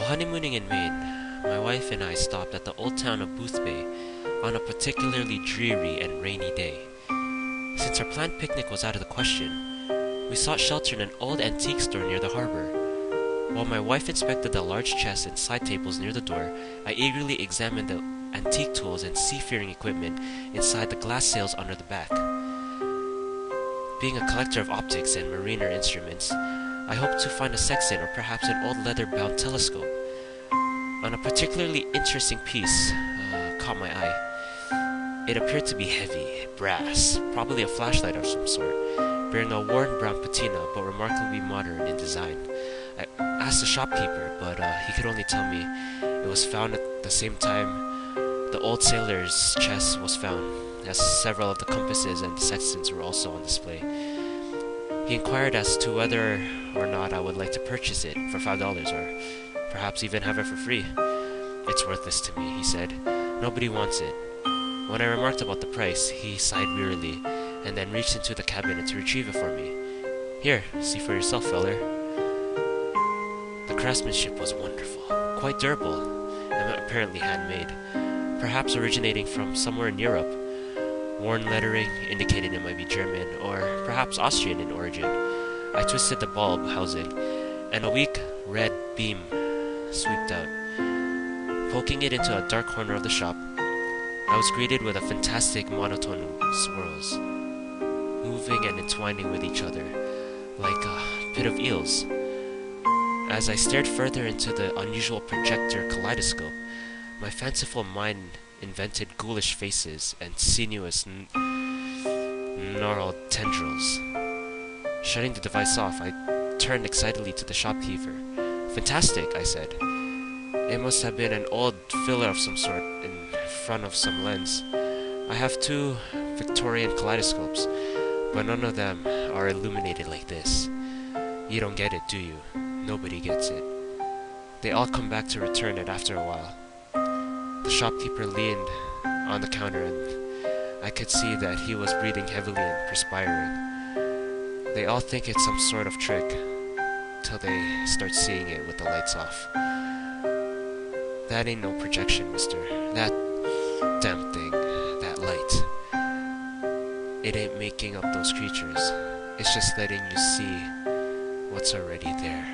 honeymooning in Maine, my wife and I stopped at the old town of Boothbay on a particularly dreary and rainy day. Since our planned picnic was out of the question, we sought shelter in an old antique store near the harbor. While my wife inspected the large chests and side tables near the door, I eagerly examined the antique tools and seafaring equipment inside the glass sails under the back. Being a collector of optics and mariner instruments, I hoped to find a sextant or perhaps an old leather-bound telescope. On a particularly interesting piece caught my eye. It appeared to be heavy, brass, probably a flashlight of some sort, bearing a worn brown patina but remarkably modern in design. I asked the shopkeeper, but he could only tell me it was found at the same time the old sailor's chest was found, as several of the compasses and sextants were also on display. He inquired as to whether or not I would like to purchase it for $5 or perhaps even have it for free. "It's worthless to me," he said. "Nobody wants it." When I remarked about the price, he sighed wearily and then reached into the cabinet to retrieve it for me. "Here, see for yourself, feller." The craftsmanship was wonderful, quite durable, and apparently handmade, perhaps originating from somewhere in Europe. Worn lettering indicated it might be German or perhaps Austrian in origin. I twisted the bulb housing, and a weak red beam swept out. Poking it into a dark corner of the shop, I was greeted with a fantastic monotone swirls, moving and entwining with each other, like a pit of eels. As I stared further into the unusual projector kaleidoscope, my fanciful mind invented ghoulish faces and sinuous, gnarled tendrils. Shutting the device off, I turned excitedly to the shopkeeper. "Fantastic," I said. "It must have been an old filler of some sort in front of some lens. I have 2 Victorian kaleidoscopes, but none of them are illuminated like this. You don't get it, do you? Nobody gets it. They all come back to return it after a while." The shopkeeper leaned on the counter and I could see that he was breathing heavily and perspiring. They all think it's some sort of trick till they start seeing it with the lights off. "That ain't no projection, mister. That damn thing, that light. It ain't making up those creatures. It's just letting you see what's already there."